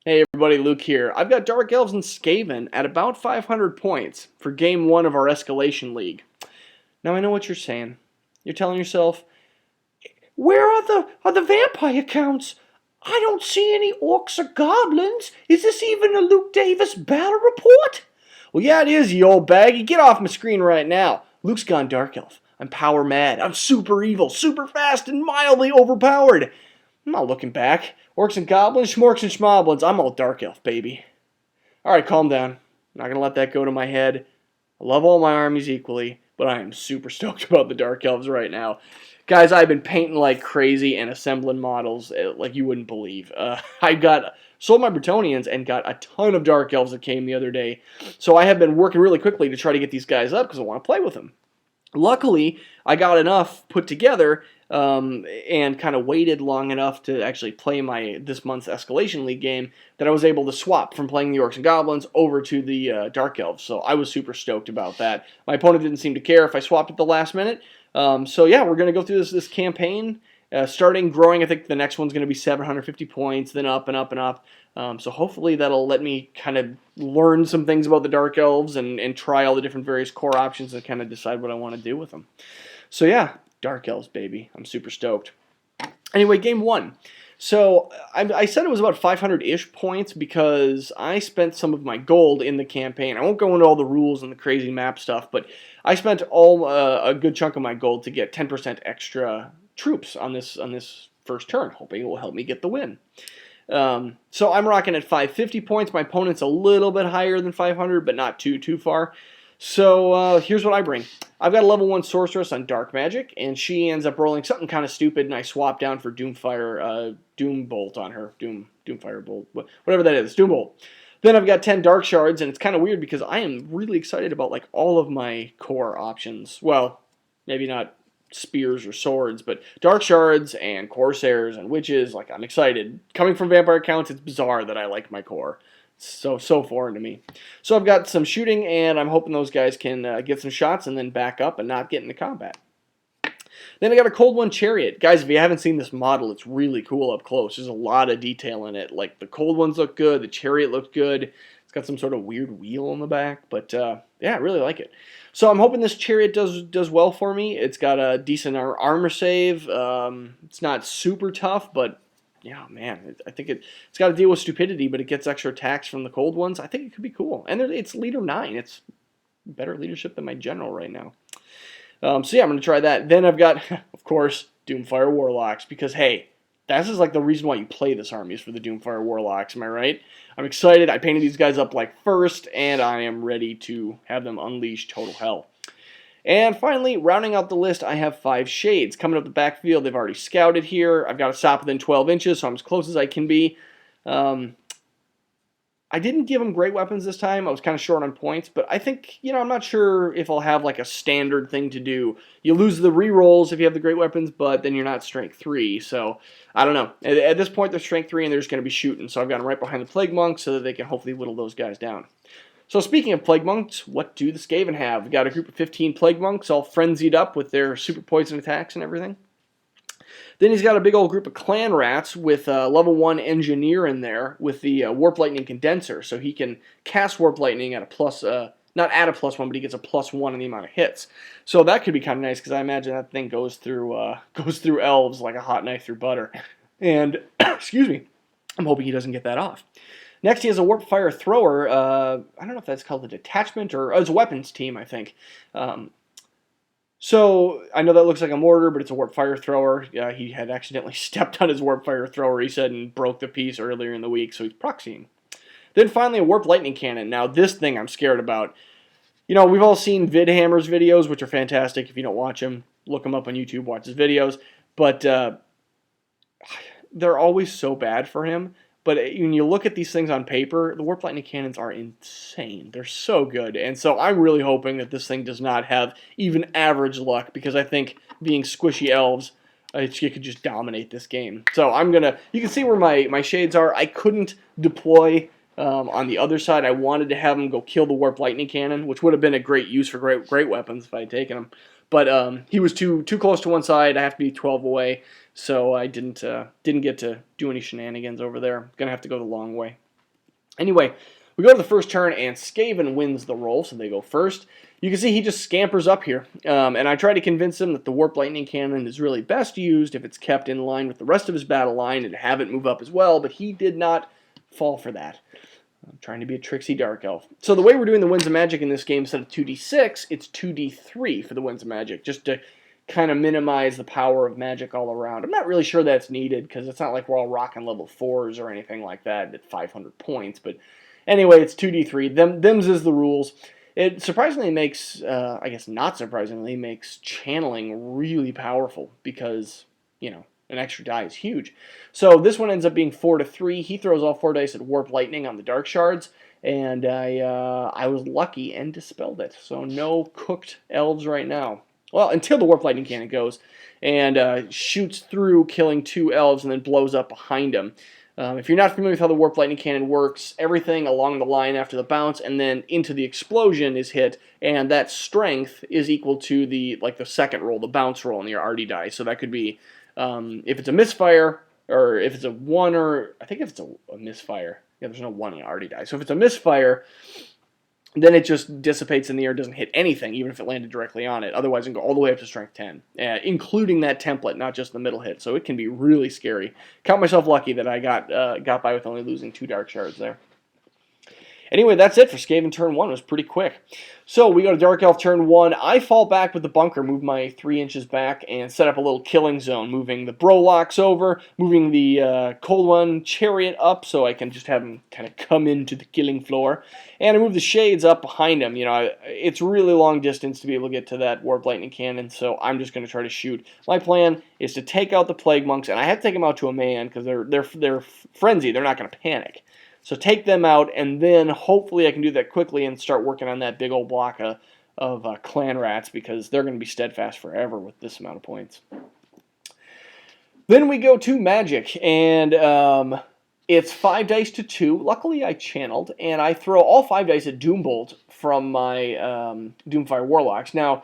Hey everybody, Luke here. I've got Dark Elves and Skaven at about 500 points for Game 1 of our Escalation League. Now I know what you're saying. You're telling yourself, where are the vampire counts? I don't see any orcs or goblins. Is this even a Luke Davis battle report? Well, yeah, it is, you old baggy. Get off my screen right now. Luke's gone Dark Elf. I'm power mad. I'm super evil, super fast, and mildly overpowered. I'm not looking back. Orcs and goblins, schmorks and schmoblins. I'm all Dark Elf, baby. Alright, calm down. I'm not going to let that go to my head. I love all my armies equally, but I am super stoked about the Dark Elves right now. Guys, I've been painting like crazy and assembling models like you wouldn't believe. I sold my Bretonnians and got a ton of Dark Elves that came the other day. So I have been working really quickly to try to get these guys up because I want to play with them. Luckily, I got enough put together and kind of waited long enough to actually play this month's Escalation League game that I was able to swap from playing the Orcs and Goblins over to the Dark Elves. So I was super stoked about that. My opponent didn't seem to care if I swapped at the last minute. So yeah, we're going to go through this campaign. Starting growing, I think the next one's going to be 750 points, then up and up and up. So hopefully that'll let me kind of learn some things about the Dark Elves and try all the different various core options and kind of decide what I want to do with them. So yeah, Dark Elves, baby. I'm super stoked. Anyway, game one. So I said it was about 500-ish points because I spent some of my gold in the campaign. I won't go into all the rules and the crazy map stuff, but I spent a good chunk of my gold to get 10% extra troops on this first turn, hoping it will help me get the win. So I'm rocking at 550 points. My opponent's a little bit higher than 500, but not too far. So here's what I bring. I've got a level 1 sorceress on Dark Magic, and she ends up rolling something kind of stupid, and I swap down for Doom Bolt on her. Doomfire Bolt, whatever that is, Doom Bolt. Then I've got 10 Dark Shards, and it's kind of weird because I am really excited about like all of my core options. Well, maybe not spears or swords, but Dark Shards and Corsairs and Witches, like I'm excited. Coming from Vampire Counts, it's bizarre that I like my core. So foreign to me. So I've got some shooting, and I'm hoping those guys can get some shots and then back up and not get into combat. Then I got a Cold One Chariot. Guys, if you haven't seen this model, it's really cool up close. There's a lot of detail in it. Like, the Cold Ones look good, the Chariot looked good. It's got some sort of weird wheel on the back, but yeah, I really like it. So I'm hoping this Chariot does well for me. It's got a decent armor save. It's not super tough, but yeah, man, I think it's got to deal with stupidity, but it gets extra attacks from the Cold Ones. I think it could be cool. And it's leader 9. It's better leadership than my general right now. So yeah, I'm going to try that. Then I've got, of course, Doomfire Warlocks, because hey, this is like the reason why you play this army is for the Doomfire Warlocks, am I right? I'm excited. I painted these guys up like first, and I am ready to have them unleash total hell. And finally, rounding out the list, I have 5 Shades. Coming up the backfield, they've already scouted here. I've got to stop within 12 inches, so I'm as close as I can be. I didn't give them great weapons this time. I was kind of short on points, but I think, I'm not sure if I'll have like a standard thing to do. You lose the rerolls if you have the great weapons, but then you're not strength 3, so I don't know. At this point, they're strength 3, and they're just going to be shooting, so I've got them right behind the Plague Monks so that they can hopefully whittle those guys down. So speaking of Plague Monks, what do the Skaven have? We've got a group of 15 Plague Monks all frenzied up with their super poison attacks and everything. Then he's got a big old group of Clan Rats with a level 1 Engineer in there with the Warp Lightning Condenser, so he can cast Warp Lightning at a plus, not at a +1, but he gets a +1 in the amount of hits. So that could be kind of nice because I imagine that thing goes through Elves like a hot knife through butter. And, excuse me, I'm hoping he doesn't get that off. Next, he has a Warp Fire Thrower. I don't know if that's called a detachment or it's a weapons team, I think. So I know that looks like a mortar, but it's a Warp Fire Thrower. He had accidentally stepped on his Warp Fire Thrower, he said, and broke the piece earlier in the week, so he's proxying. Then finally, a Warp Lightning Cannon. Now, this thing I'm scared about. We've all seen Vidhammer's videos, which are fantastic. If you don't watch them, look them up on YouTube, watch his videos. But they're always so bad for him. But when you look at these things on paper, the Warp Lightning Cannons are insane. They're so good. And so I'm really hoping that this thing does not have even average luck, because I think being squishy Elves, it could just dominate this game. So you can see where my Shades are. I couldn't deploy on the other side. I wanted to have him go kill the Warp Lightning Cannon, which would have been a great use for great weapons if I had taken him. But he was too close to one side. I have to be 12 away. So I didn't get to do any shenanigans over there. Gonna have to go the long way. Anyway, we go to the first turn, and Skaven wins the roll, so they go first. You can see he just scampers up here, and I try to convince him that the Warp Lightning Cannon is really best used if it's kept in line with the rest of his battle line and have it move up as well, but he did not fall for that. I'm trying to be a tricksy Dark Elf. So the way we're doing the Winds of Magic in this game, instead of 2d6, it's 2d3 for the Winds of Magic, just to kind of minimize the power of magic all around. I'm not really sure that's needed, because it's not like we're all rocking level 4s or anything like that at 500 points, but anyway, it's 2d3. Them's is the rules. It surprisingly makes, I guess not surprisingly, makes channeling really powerful because, you know, an extra die is huge. So this one ends up being 4-3. He throws all 4 dice at Warp Lightning on the Dark Shards, and I was lucky and dispelled it. So no cooked elves right now. Well, until the Warp Lightning Cannon goes and shoots through, killing 2 elves, and then blows up behind them. If you're not familiar with how the Warp Lightning Cannon works, everything along the line after the bounce and then into the explosion is hit, and that strength is equal to the second roll, the bounce roll on your RD die. So that could be, if it's a misfire, or if it's a 1, or I think if it's a misfire, yeah, there's no 1 in RD die. So if it's a misfire, then it just dissipates in the air, doesn't hit anything, even if it landed directly on it. Otherwise, it can go all the way up to strength 10, including that template, not just the middle hit. So it can be really scary. Count myself lucky that I got by with only losing 2 Dark Shards there. Anyway, that's it for Skaven turn 1. It was pretty quick. So we go to Dark Elf turn 1. I fall back with the bunker, move my 3 inches back, and set up a little killing zone, moving the Brolocks over, moving the Cold One Chariot up so I can just have him kind of come into the killing floor. And I move the Shades up behind him. You know, it's really long distance to be able to get to that Warp Lightning Cannon, so I'm just going to try to shoot. My plan is to take out the Plague Monks, and I have to take them out to a man because they're frenzied. They're not going to panic. So take them out, and then hopefully I can do that quickly and start working on that big old block of clan rats, because they're going to be steadfast forever with this amount of points. Then we go to Magic, and it's 5 dice to 2. Luckily I channeled, and I throw all 5 dice at Doombolt from my Doomfire Warlocks. Now,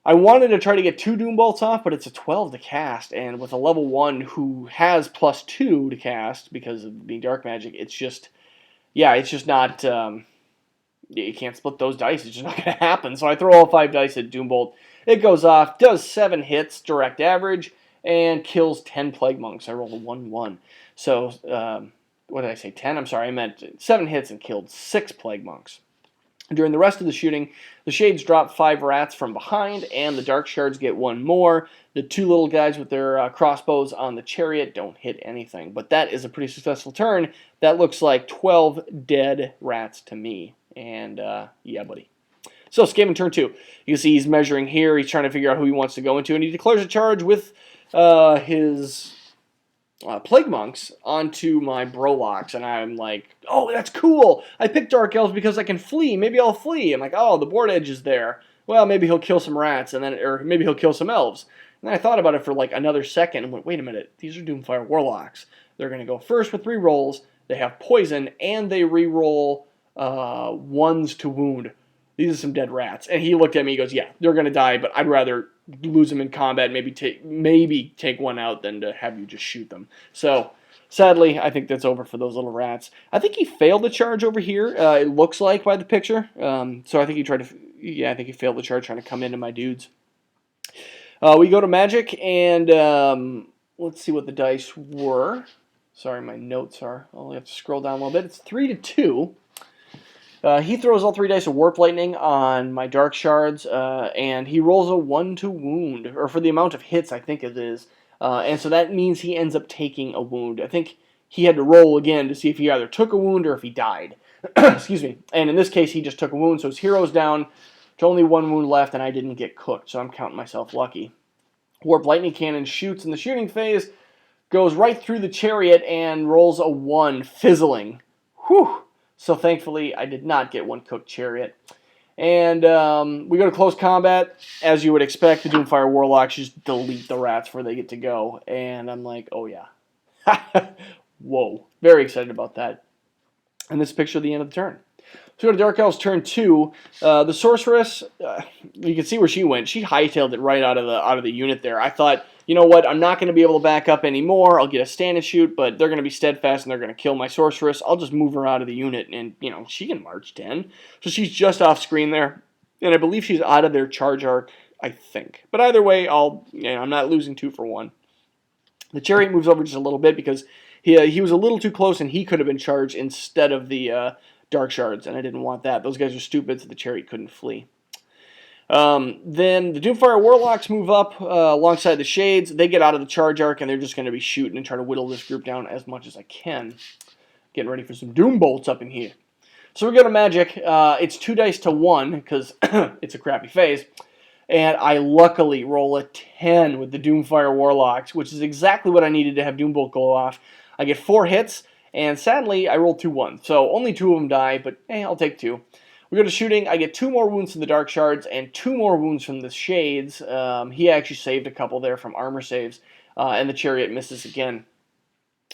I wanted to try to get 2 Doombolts off, but it's a 12 to cast, and with a level 1 who has +2 to cast because of being dark magic, it's just, yeah, it's just not, you can't split those dice, it's just not going to happen. So I throw all 5 dice at Doombolt. It goes off, does 7 hits, direct average, and kills 10 Plague Monks. I rolled a 1-1. So, what did I say, 10? I'm sorry, I meant 7 hits and killed 6 Plague Monks. During the rest of the shooting, the Shades drop 5 rats from behind, and the Dark Shards get 1 more. The 2 little guys with their crossbows on the Chariot don't hit anything. But that is a pretty successful turn. That looks like 12 dead rats to me. And, yeah, buddy. So, Skaven turn 2. You can see he's measuring here. He's trying to figure out who he wants to go into, and he declares a charge with his Plague Monks onto my Brolocks, and I'm like, oh, that's cool. I picked Dark Elves because I can flee. Maybe I'll flee. I'm like, oh, the board edge is there. Well, maybe he'll kill some rats, and then, or maybe he'll kill some elves. And then I thought about it for like another second and went, wait a minute, these are Doomfire Warlocks. They're going to go first with 3 rolls. They have poison, and they re-roll 1s to wound. These are some dead rats. And he looked at me, he goes, yeah, they're going to die, but I'd rather lose them in combat, maybe take one out than to have you just shoot them. So, sadly, I think that's over for those little rats. I think he failed the charge over here, it looks like by the picture. So I think he tried to, yeah, I think he failed the charge trying to come into my dudes. We go to Magic, and let's see what the dice were. Sorry, my notes are, I'll only have to scroll down a little bit. It's 3 to 2. He throws all 3 dice of Warp Lightning on my Dark Shards, and he rolls a 1 to wound, or for the amount of hits I think it is. And so that means he ends up taking a wound. I think he had to roll again to see if he either took a wound or if he died. Excuse me. And in this case, he just took a wound, so his hero's down to only 1 wound left, and I didn't get cooked, so I'm counting myself lucky. Warp Lightning Cannon shoots in the shooting phase, goes right through the Chariot, and rolls a 1, fizzling. Whew! So thankfully, I did not get 1 cooked Chariot. And we go to close combat. As you would expect, the Doomfire Warlocks just delete the rats before they get to go. And I'm like, oh yeah. Whoa. Very excited about that. And this picture at the end of the turn. So we go to Dark Elves turn 2. The Sorceress, you can see where she went. She hightailed it right out of the unit there. I thought, you know what, I'm not going to be able to back up anymore. I'll get a stand and shoot, but they're going to be steadfast and they're going to kill my sorceress. I'll just move her out of the unit, and, you know, she can march 10. So she's just off screen there, and I believe she's out of their charge arc, I think. But either way, I'm not losing 2 for 1. The chariot moves over just a little bit because he was a little too close, and he could have been charged instead of the dark shards, and I didn't want that. Those guys are stupid, so the chariot couldn't flee. Then the Doomfire Warlocks move up alongside the Shades. They get out of the charge arc, and they're just going to be shooting and try to whittle this group down as much as I can. Getting ready for some Doom Bolts up in here. So we go to Magic. It's 2 dice to 1, because it's a crappy phase. And I luckily roll a 10 with the Doomfire Warlocks, which is exactly what I needed to have Doombolt go off. I get 4 hits, and sadly, I rolled 2 1s. So only 2 of them die, but hey, I'll take 2. We go to shooting. I get 2 more wounds from the Dark Shards and 2 more wounds from the Shades. He actually saved a couple there from armor saves, and the Chariot misses again.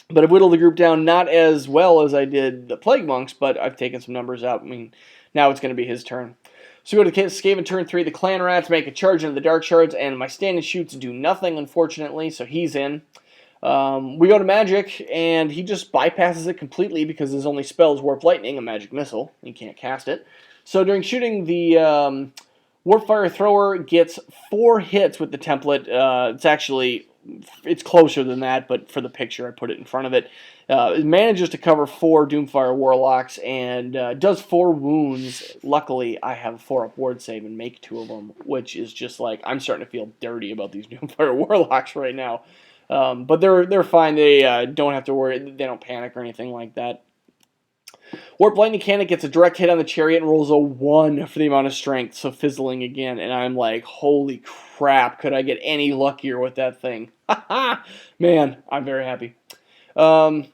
But I've whittled the group down not as well as I did the Plague Monks, but I've taken some numbers out. I mean, now it's going to be his turn. So we go to Skaven turn 3. The Clan Rats make a charge into the Dark Shards, and my stand and shoots do nothing, unfortunately, so he's in. We go to Magic, and he just bypasses it completely because his only spell is Warp Lightning, a magic missile. He can't cast it. So during shooting, the Warp Fire Thrower gets 4 hits with the template. It's closer than that, but for the picture, I put it in front of it. It manages to cover 4 Doomfire Warlocks and does 4 wounds. Luckily, I have a 4-up ward save and make 2 of them, which is just like, I'm starting to feel dirty about these Doomfire Warlocks right now. But they're fine. They don't have to worry. They don't panic or anything like that. Warp Lightning Cannon gets a direct hit on the Chariot and rolls a 1 for the amount of strength, so fizzling again. And I'm like, holy crap, could I get any luckier with that thing? Man, I'm very happy. And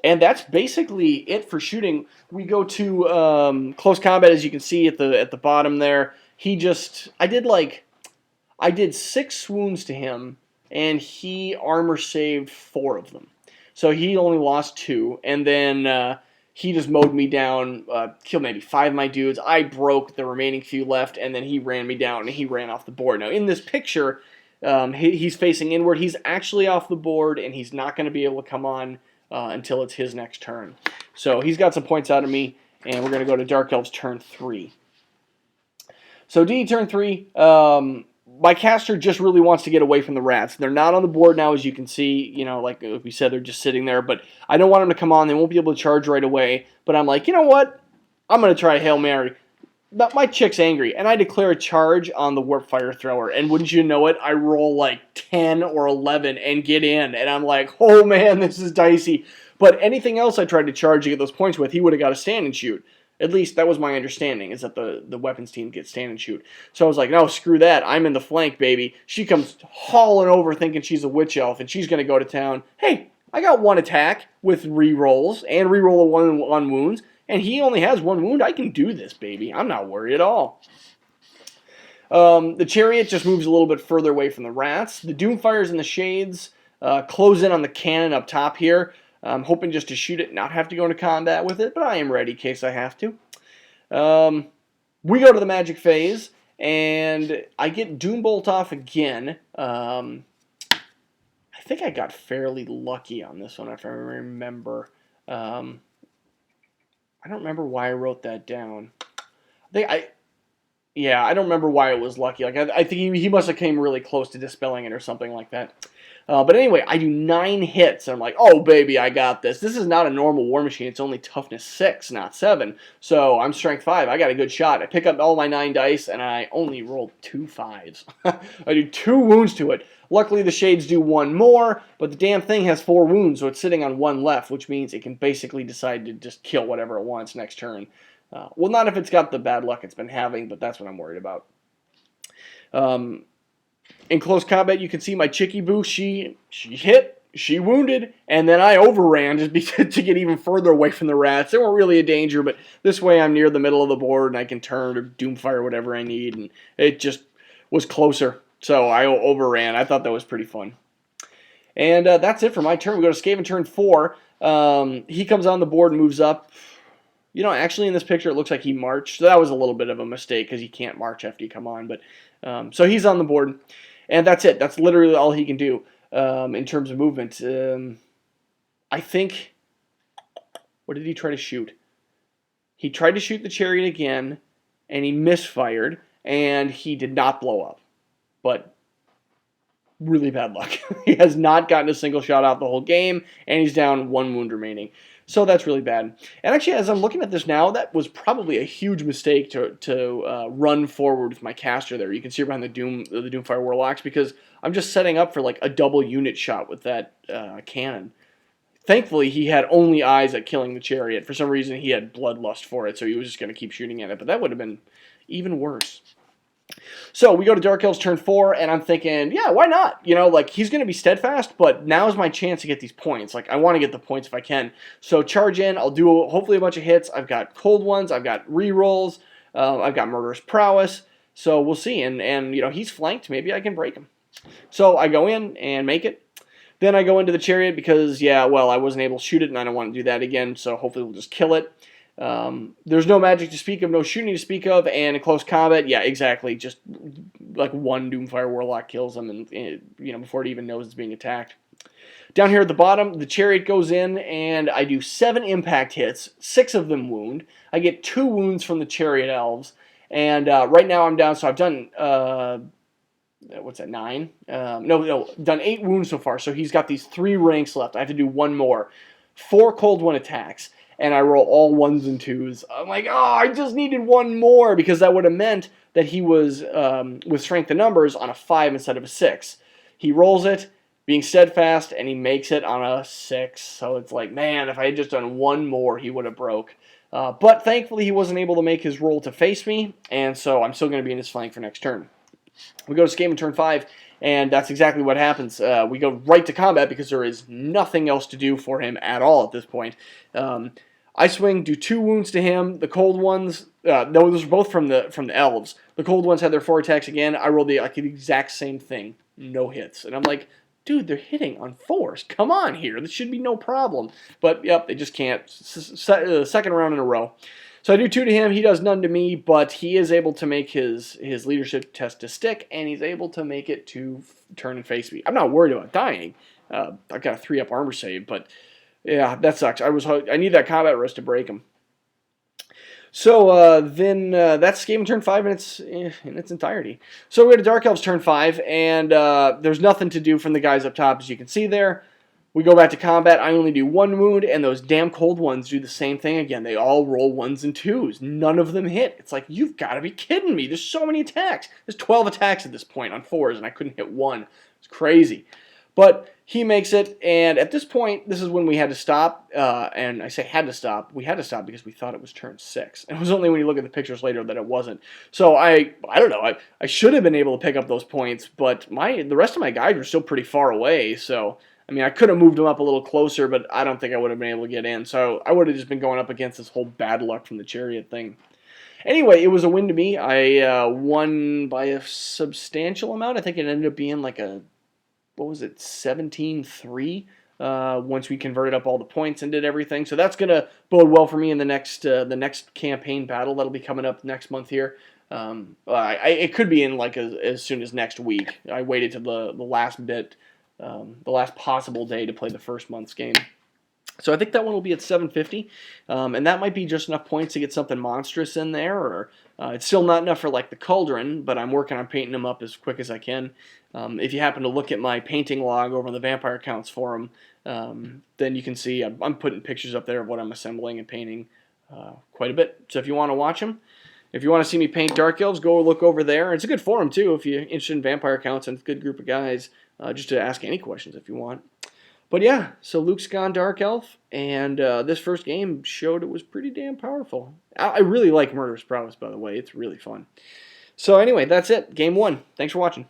that's basically it for shooting. We go to close combat, as you can see at the bottom there. I did 6 wounds to him, and he armor saved 4 of them. So he only lost 2, and then he just mowed me down, killed maybe 5 of my dudes. I broke the remaining few left, and then he ran me down, and he ran off the board. Now, in this picture, he's facing inward. He's actually off the board, and he's not going to be able to come on until it's his next turn. So he's got some points out of me, and we're going to go to Dark Elves turn 3. So D turn 3, my caster just really wants to get away from the rats. They're not on the board now, as you can see. You know, like we said, they're just sitting there. But I don't want them to come on. They won't be able to charge right away. But I'm like, you know what? I'm going to try a Hail Mary. But my chick's angry, and I declare a charge on the Warp Fire Thrower. And wouldn't you know it, I roll like 10 or 11 and get in. And I'm like, oh man, this is dicey. But anything else I tried to charge to get those points with, he would have got a stand and shoot. At least that was my understanding, is that the weapons team gets stand and shoot. So I was like, no, screw that. I'm in the flank, baby. She comes hauling over thinking she's a witch elf, and she's going to go to town. Hey, I got 1 attack with re-rolls and re-roll a 1 on wounds, and he only has 1 wound. I can do this, baby. I'm not worried at all. The Chariot just moves a little bit further away from the rats. The Doomfires and the Shades close in on the cannon up top here. I'm hoping just to shoot it, not have to go into combat with it, but I am ready in case I have to. We go to the Magic phase, and I get Doombolt off again. I think I got fairly lucky on this one, if I remember. I don't remember why I wrote that down. I don't remember why it was lucky. Like I think he must have came really close to dispelling it or something like that. But anyway, I do 9 hits. And I'm like, oh, baby, I got this. This is not a normal War Machine. It's only toughness 6, not 7. So I'm strength 5. I got a good shot. I pick up all my 9 dice, and I only rolled 2 5s. I do 2 wounds to it. Luckily, the Shades do 1 more, but the damn thing has 4 wounds, so it's sitting on 1 left, which means it can basically decide to just kill whatever it wants next turn. Well, not if it's got the bad luck it's been having, but that's what I'm worried about. In close combat, you can see my Chicky Boo. She hit, she wounded, and then I overran just to get even further away from the rats. They weren't really a danger, but this way I'm near the middle of the board, and I can turn or Doomfire whatever I need, and it just was closer. So I overran. I thought that was pretty fun. And that's it for my turn. We go to Skaven turn 4. He comes on the board and moves up. You know, actually in this picture it looks like he marched. So that was a little bit of a mistake because you can't march after you come on. But so he's on the board. And that's it. That's literally all he can do in terms of movement. I think, what did he try to shoot? He tried to shoot the chariot again, and he misfired, and he did not blow up. But really bad luck. He has not gotten a single shot out the whole game, and he's down 1 wound remaining. So that's really bad. And actually, as I'm looking at this now, that was probably a huge mistake to run forward with my caster there. You can see behind the Doomfire Warlocks, because I'm just setting up for like a double unit shot with that cannon. Thankfully, he had only eyes at killing the chariot. For some reason, he had bloodlust for it, so he was just going to keep shooting at it. But that would have been even worse. So we go to Dark Elves turn 4, and I'm thinking, yeah, why not? You know, like, he's going to be steadfast, but now's my chance to get these points. Like, I want to get the points if I can. So charge in. I'll do hopefully a bunch of hits. I've got cold ones. I've got rerolls. I've got murderous prowess. So we'll see. And you know, he's flanked. Maybe I can break him. So I go in and make it. Then I go into the chariot because, yeah, well, I wasn't able to shoot it, and I don't want to do that again. So hopefully we'll just kill it. There's no magic to speak of, no shooting to speak of, and in close combat, yeah, exactly, just like 1 Doomfire Warlock kills him, and you know, before it even knows it's being attacked. Down here at the bottom, the chariot goes in, and I do 7 impact hits, 6 of them wound. I get 2 wounds from the chariot elves, and right now I'm down, so I've done, what's that, 9? No, done 8 wounds so far, so he's got these 3 ranks left. I have to do 1 more. 4 cold 1 attacks. And I roll all 1s and 2s. I'm like, oh, I just needed 1 more, because that would have meant that he was, with strength of numbers, on a 5 instead of a 6. He rolls it, being steadfast, and he makes it on a 6. So it's like, man, if I had just done 1 more, he would have broke. But thankfully, he wasn't able to make his roll to face me, and so I'm still going to be in his flank for next turn. We go to Skaven turn 5, and that's exactly what happens. We go right to combat, because there is nothing else to do for him at all at this point. I swing, do 2 wounds to him. The cold ones, no, those are both from the elves. The cold ones had their 4 attacks again. I rolled the exact same thing, no hits, and I'm like, dude, they're hitting on 4s. Come on here, this should be no problem. But yep, they just can't. Second round in a row. So I do 2 to him. He does none to me, but he is able to make his leadership test to stick, and he's able to make it to turn and face me. I'm not worried about dying. I've got a 3-up armor save, but yeah, that sucks. I need that combat rest to break him. So then that's Skaven turn 5 in its entirety. So we go to Dark Elves turn 5, and there's nothing to do from the guys up top, as you can see there. We go back to combat. I only do 1 wound, and those damn cold ones do the same thing again. They all roll 1s and 2s. None of them hit. It's like, you've got to be kidding me. There's so many attacks. There's 12 attacks at this point on 4s, and I couldn't hit 1. It's crazy. But he makes it, and at this point, this is when we had to stop, and I say had to stop. We had to stop because we thought it was turn 6. And it was only when you look at the pictures later that it wasn't. So I don't know, I should have been able to pick up those points, but the rest of my guys were still pretty far away, so I mean, I could have moved them up a little closer, but I don't think I would have been able to get in. So I would have just been going up against this whole bad luck from the chariot thing. Anyway, it was a win to me. I won by a substantial amount. I think it ended up being like a, what was it, 17-3 once we converted up all the points and did everything. So that's going to bode well for me in the next campaign battle that'll be coming up next month here. It could be in like as soon as next week. I waited to the last bit. The last possible day to play the first month's game. So I think that one will be at 750, and that might be just enough points to get something monstrous in there, or it's still not enough for like the Cauldron, but I'm working on painting them up as quick as I can. If you happen to look at my painting log over on the Vampire Counts forum, then you can see I'm putting pictures up there of what I'm assembling and painting quite a bit. So if you want to watch them, if you want to see me paint Dark Elves, go look over there. It's a good forum too if you're interested in Vampire Counts, and it's a good group of guys. Just to ask any questions if you want. But yeah, so Luke's gone Dark Elf, and this first game showed it was pretty damn powerful. I really like Murderous Prowess, by the way. It's really fun. So anyway, that's it. Game 1. Thanks for watching.